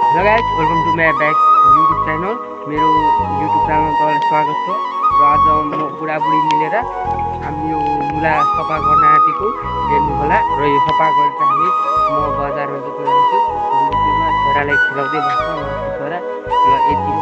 Hello guys, welcome to my back YouTube channel. मेरो YouTube च्यानलमा तपाईँलाई स्वागत छ। र आज म बुढाबुढी मिलेर हामी यो मुला सफा गर्न आँटेको हेर्नु होला। र यो सफा गरेर हामी म बजारमा चाहिँ जान्छु। छोरालाई खेलाउँदै बस्छ, छोरा ल यति